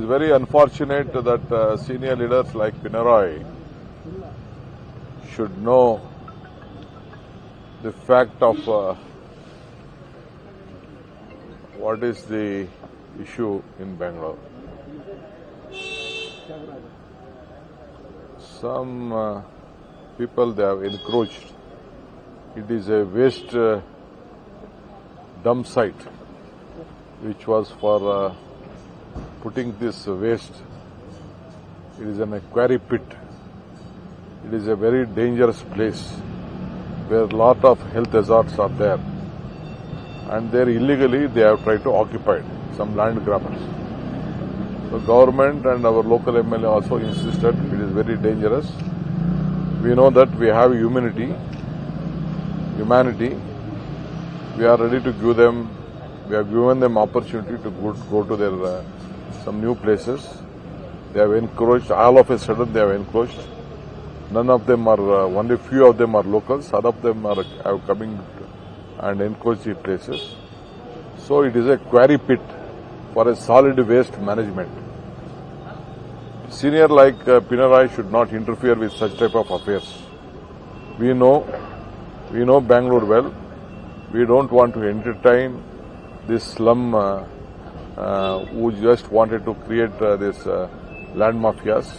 is very unfortunate that senior leaders like Pinarayi should know the fact of what is the issue in Bangalore. Some people, they have encroached. It is a waste dump site which was for putting this waste. It is a quarry pit. It is a very dangerous place where a lot of health hazards are there. And there illegally they have tried to occupy it, some land grabbers. The government and our local MLA also insisted it is very dangerous. We know that we have humanity. We are ready to give them, we have given them opportunity to go to their some new places. They have encroached, all of a sudden they have encroached. None of them are, only few of them are locals, some of them are coming and encroached the places. So it is a quarry pit for a solid waste management. Senior like Pinarayi should not interfere with such type of affairs. We know Bangalore well. We don't want to entertain this slum who just wanted to create this land mafias.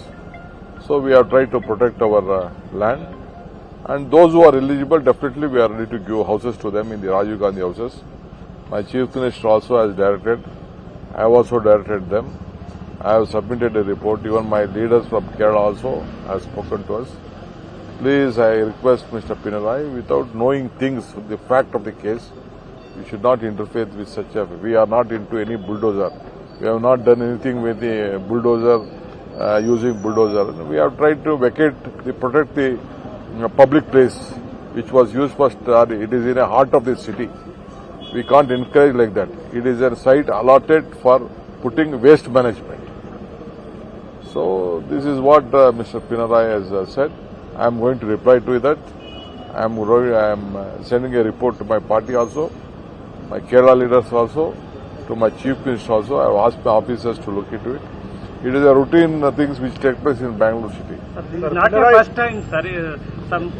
So we have tried to protect our land. And those who are eligible, definitely we are ready to give houses to them in the Rajiv Gandhi houses. My Chief Minister also has directed. I have also directed them. I have submitted a report. Even my leaders from Kerala also have spoken to us. Please, I request Mr. Pinarayi, without knowing things, the fact of the case, we should not interfere with such a. We are not into any bulldozer. We have not done anything with the bulldozer, using bulldozer. We have tried to protect the public place, which was used for study. It is in the heart of the city. We can't encourage like that. It is a site allotted for putting waste management. So this is what Mr. Pinarayi has said. I am going to reply to that. I am sending a report to my party also, my Kerala leaders also, to my Chief Minister also. I have asked my officers to look into it. It is a routine things which take place in Bangalore city. This is not the first time, sir. Some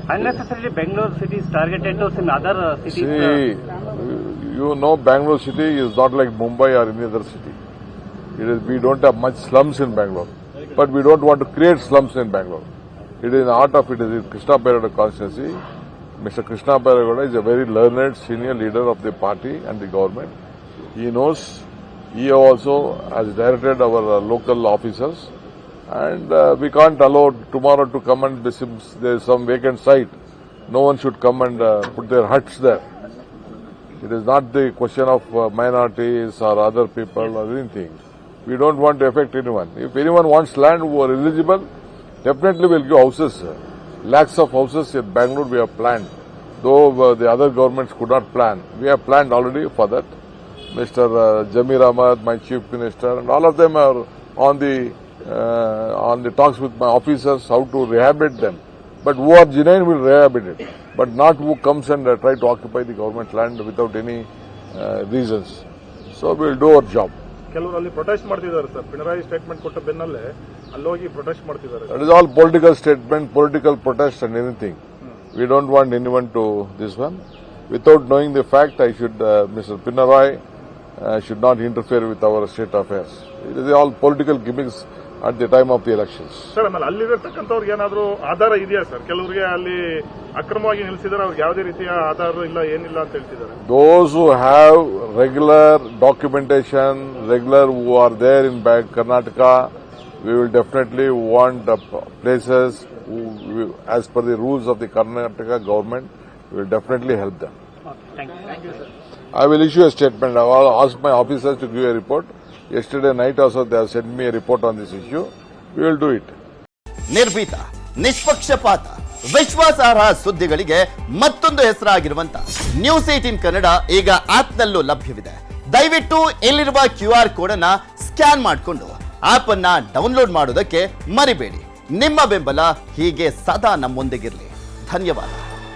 unnecessarily Bangalore city is targeted to some other cities. See, you know Bangalore city is not like Mumbai or any other city. We don't have much slums in Bangalore, but we don't want to create slums in Bangalore. It is in the heart of it is in Krishna Bairegowda constituency. Mr. Krishna Bairegowda is a very learned senior leader of the party and the government. He knows. He also has directed our local officers, and we can't allow tomorrow to come and there is some vacant site. No one should come and put their huts there. It is not the question of minorities or other people or anything. We don't want to affect anyone. If anyone wants land who are eligible, definitely we'll give houses. Lakhs of houses in Bangalore we have planned. Though the other governments could not plan. We have planned already for that. Mr. Jamir Ahmad, my Chief Minister, and all of them are on the talks with my officers how to rehabilitate them. But who are genuine will rehabilitate, but not who comes and try to occupy the government land without any reasons. So we will do our job. ಕೆಲವರು ಅಲ್ಲಿ protest ಮಾಡ್ತಿದ್ದಾರೆ sir Pinarayi statement ಕೊಟ್ಟ ಬೆನ್ನಲ್ಲೇ ಅಲ್ಲಿ ಹೋಗಿ protest ಮಾಡ್ತಿದ್ದಾರೆ That is all political statement, political protest and anything. We don't want anyone to this one. Without knowing the fact, Mr. Pinarayi should not interfere with our state affairs. It is all political gimmicks at the time of the elections. Sir ಆಮೇಲೆ ಅಲ್ಲಿರತಕ್ಕಂಥವ್ರಿಗೆ ಏನಾದರೂ ಆಧಾರ ಇದೆಯಾ sir? ಕೆಲವರಿಗೆ ಅಲ್ಲಿ ಅಕ್ರಮವಾಗಿ ನಿಲ್ಲಿಸಿದರೆ ಅವ್ರಿಗೆ ಯಾವುದೇ ರೀತಿಯ ಆಧಾರ ಇಲ್ಲ ಏನಿಲ್ಲ ಅಂತ ಹೇಳ್ತಿದ್ದಾರೆ. Those who have regular documentation, who are there in Karnataka, we will definitely want places as per the rules of the Karnataka government. We will definitely help them. Thank you, sir. I will issue a statement. I will ask my officers to give a report. Yesterday night also they have sent me a report on this issue. We will do it. ನಿರ್ಭೀತ, ನಿಷ್ಪಕ್ಷಪಾತ, ವಿಶ್ವಾಸಾರ್ಹ ಸುದ್ದಿಗಳಿಗೆ ಮತ್ತೊಂದು ಹೆಸರಾಗಿರುವಂತ news 18 Kannada ಈಗ ಆಪ್ನಲ್ಲೂ ಲಭ್ಯವಿದೆ. ದಯವಿಟ್ಟು ಇಲ್ಲಿರುವ QR code ಅನ್ನ scan ಮಾಡಿಕೊಂಡು app ಅನ್ನ download ಮಾಡೋದಕ್ಕೆ ಮರಿಬೇಡಿ. ನಿಮ್ಮ ಬೆಂಬಲ ಹೀಗೆ ಸದಾ ನಮ್ಮೊಂದಿಗಿರಲಿ. ಧನ್ಯವಾದ.